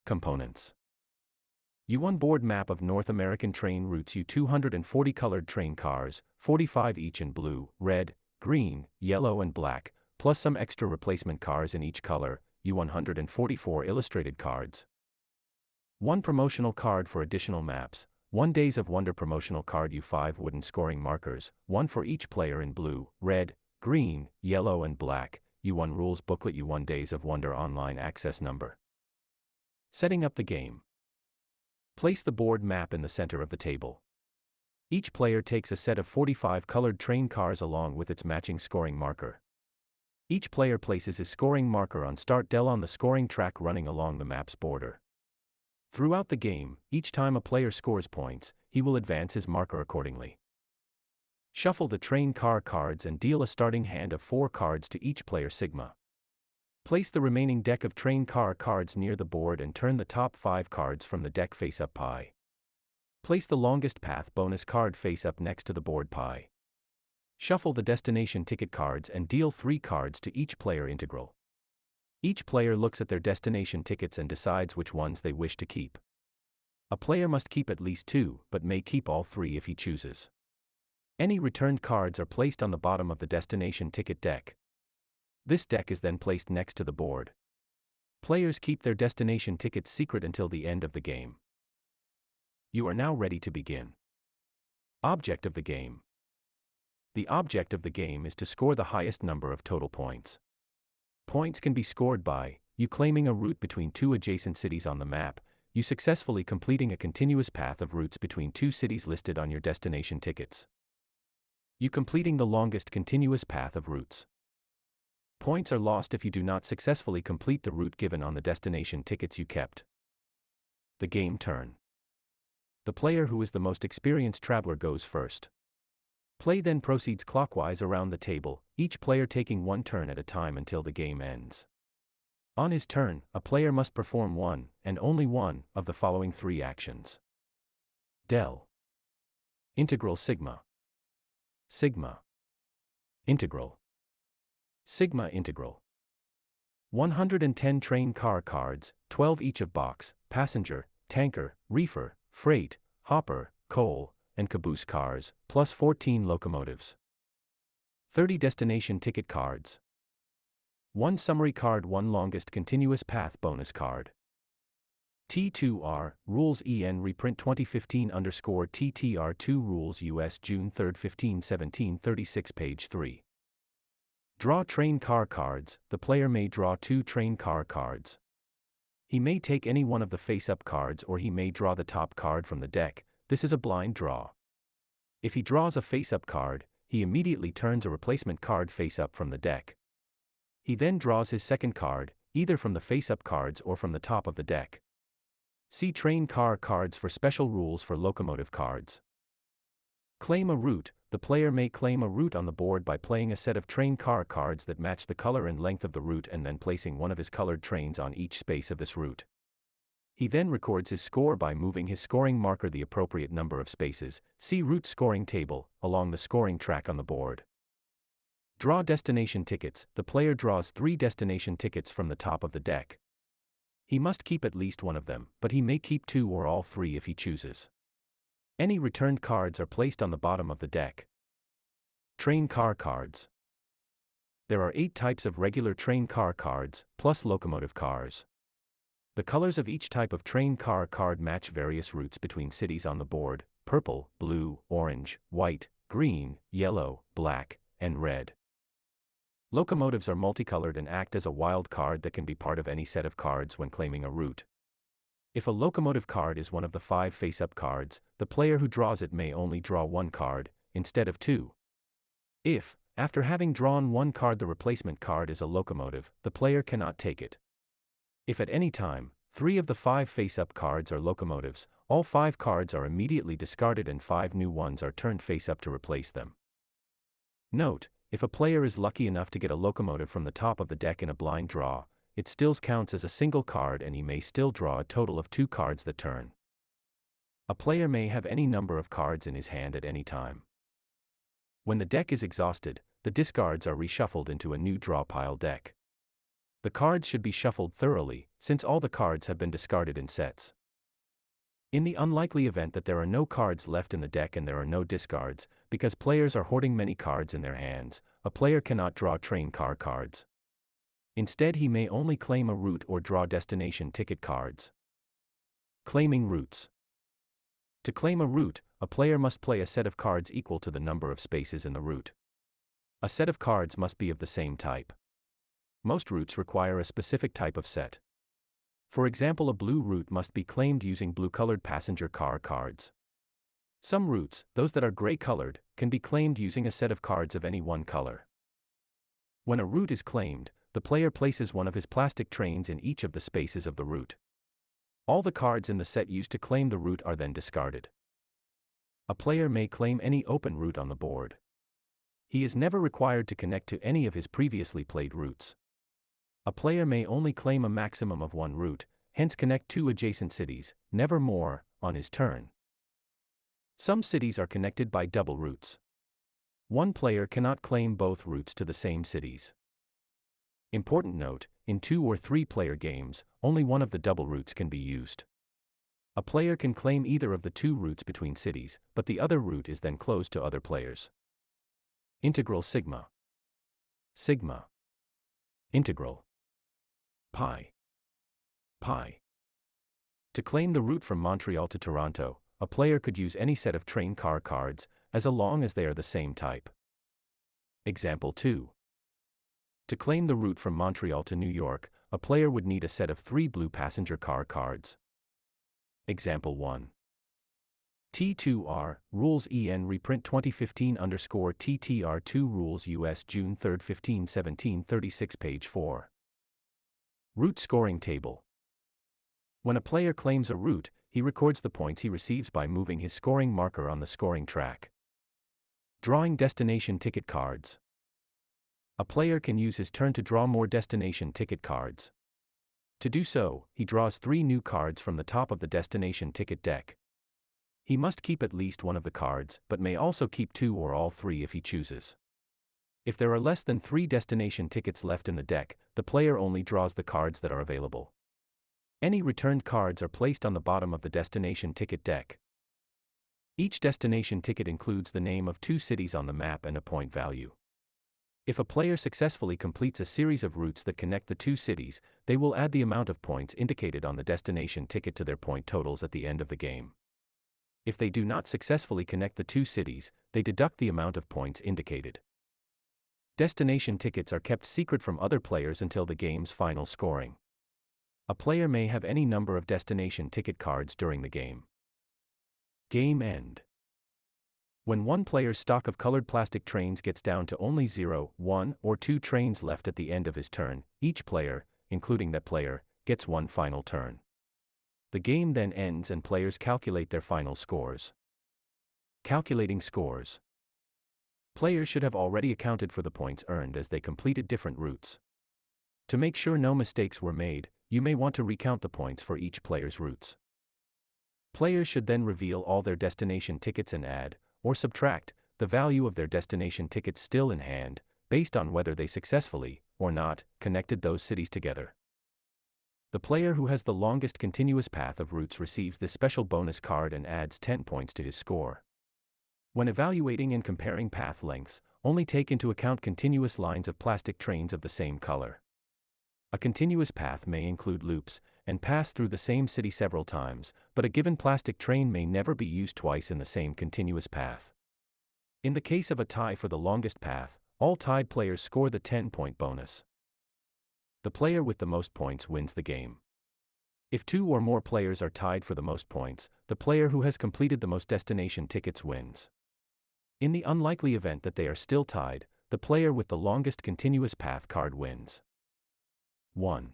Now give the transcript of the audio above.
Components. U1 board map of North American train routes. U240 colored train cars, 45 each in blue, red, green, yellow and black, plus some extra replacement cars in each color. U144 illustrated cards. 1 promotional card for additional maps. 1 Days of Wonder promotional card. U5 wooden scoring markers, 1 for each player in blue, red, green, yellow and black. U1 rules booklet. U1 Days of Wonder online access number. Setting up the game. Place the board map in the center of the table. Each player takes a set of 45 colored train cars along with its matching scoring marker. Each player places his scoring marker on start del on the scoring track running along the map's border. Throughout the game, each time a player scores points, he will advance his marker accordingly. Shuffle the train car cards and deal a starting hand of 4 cards to each player sigma. Place the remaining deck of train car cards near the board and turn the top 5 cards from the deck face up pie. Place the longest path bonus card face up next to the board pie. Shuffle the destination ticket cards and deal 3 cards to each player integral. Each player looks at their destination tickets and decides which ones they wish to keep. A player must keep at least 2, but may keep all 3 if he chooses. Any returned cards are placed on the bottom of the destination ticket deck. This deck is then placed next to the board. Players keep their destination tickets secret until the end of the game. You are now ready to begin. Object of the game. The object of the game is to score the highest number of total points. Points can be scored by you claiming a route between 2 adjacent cities on the map, you successfully completing a continuous path of routes between 2 cities listed on your destination tickets, you completing the longest continuous path of routes. Points are lost if you do not successfully complete the route given on the destination tickets you kept. The game turn. The player who is the most experienced traveler goes first. Play then proceeds clockwise around the table, each player taking 1 turn at a time until the game ends. On his turn, a player must perform one, and only one, of the following 3 actions. Del. Integral sigma. Sigma. Integral. Sigma integral. 110 train car cards, 12 each of box, passenger, tanker, reefer, freight, hopper, coal, and caboose cars, plus 14 locomotives. 30 destination ticket cards. 1 summary card, 1 longest continuous path bonus card. T2R, Rules EN reprint 2015_TTR2 Rules US June 3, 15/17/36 page 3. Draw train car cards. The player may draw 2 train car cards. He may take any one of the face-up cards or he may draw the top card from the deck. This is a blind draw. If he draws a face-up card, he immediately turns a replacement card face-up from the deck. He then draws his second card, either from the face-up cards or from the top of the deck. See train car cards for special rules for locomotive cards. Claim a route. The player may claim a route on the board by playing a set of train car cards that match the color and length of the route and then placing one of his colored trains on each space of this route. He then records his score by moving his scoring marker the appropriate number of spaces, see route scoring table, along the scoring track on the board. Draw destination tickets. The player draws 3 destination tickets from the top of the deck. He must keep at least 1 of them, but he may keep 2 or all 3 if he chooses. Any returned cards are placed on the bottom of the deck. Train car cards. There are 8 types of regular train car cards, plus locomotive cars. The colors of each type of train car card match various routes between cities on the board: purple, blue, orange, white, green, yellow, black, and red. Locomotives are multicolored and act as a wild card that can be part of any set of cards when claiming a route. If a locomotive card is one of the 5 face-up cards, the player who draws it may only draw 1 card, instead of 2. If, after having drawn 1 card, the replacement card is a locomotive, the player cannot take it. If at any time, 3 of the 5 face-up cards are locomotives, all 5 cards are immediately discarded and 5 new ones are turned face-up to replace them. Note, if a player is lucky enough to get a locomotive from the top of the deck in a blind draw, it still counts as a single card and he may still draw a total of 2 cards that turn. A player may have any number of cards in his hand at any time. When the deck is exhausted, the discards are reshuffled into a new draw pile deck. The cards should be shuffled thoroughly, since all the cards have been discarded in sets. In the unlikely event that there are no cards left in the deck and there are no discards, because players are hoarding many cards in their hands, a player cannot draw train car cards. Instead, he may only claim a route or draw destination ticket cards. Claiming routes. To claim a route, a player must play a set of cards equal to the number of spaces in the route. A set of cards must be of the same type. Most routes require a specific type of set. For example, a blue route must be claimed using blue-colored passenger car cards. Some routes, those that are gray-colored, can be claimed using a set of cards of any one color. When a route is claimed, the player places one of his plastic trains in each of the spaces of the route. All the cards in the set used to claim the route are then discarded. A player may claim any open route on the board. He is never required to connect to any of his previously played routes. A player may only claim a maximum of one route, hence connect two adjacent cities, never more, on his turn. Some cities are connected by double routes. One player cannot claim both routes to the same cities. Important note, in 2 or 3 player games, only one of the double routes can be used. A player can claim either of the 2 routes between cities, but the other route is then closed to other players. Integral sigma. Sigma. Integral. Pi. Pi. To claim the route from Montreal to Toronto, a player could use any set of train car cards, as long as they are the same type. Example 2. To claim the route from Montreal to New York, a player would need a set of 3 blue passenger car cards. Example 1. T2R, Rules EN reprint 2015_TTR2 Rules US June 3, 1517 36 page 4. Route scoring table. When a player claims a route, he records the points he receives by moving his scoring marker on the scoring track. Drawing destination ticket cards. A player can use his turn to draw more destination ticket cards. To do so, he draws 3 new cards from the top of the destination ticket deck. He must keep at least one of the cards, but may also keep 2 or all 3 if he chooses. If there are less than 3 destination tickets left in the deck, the player only draws the cards that are available. Any returned cards are placed on the bottom of the destination ticket deck. Each destination ticket includes the name of 2 cities on the map and a point value. If a player successfully completes a series of routes that connect the 2 cities, they will add the amount of points indicated on the destination ticket to their point totals at the end of the game. If they do not successfully connect the 2 cities, they deduct the amount of points indicated. Destination tickets are kept secret from other players until the game's final scoring. A player may have any number of destination ticket cards during the game. Game end. When one player's stock of colored plastic trains gets down to only 0, 1, or 2 trains left at the end of his turn, each player, including that player, gets one final turn. The game then ends and players calculate their final scores. Calculating scores. Players should have already accounted for the points earned as they completed different routes. To make sure no mistakes were made, you may want to recount the points for each player's routes. Players should then reveal all their destination tickets and add, or subtract, the value of their destination tickets still in hand, based on whether they successfully, or not, connected those cities together. The player who has the longest continuous path of routes receives this special bonus card and adds 10 points to his score. When evaluating and comparing path lengths, only take into account continuous lines of plastic trains of the same color. A continuous path may include loops, and pass through the same city several times, but a given plastic train may never be used twice in the same continuous path. In the case of a tie for the longest path, all tied players score the 10-point bonus. The player with the most points wins the game. If 2 or more players are tied for the most points, the player who has completed the most destination tickets wins. In the unlikely event that they are still tied, the player with the longest continuous path card wins. 1.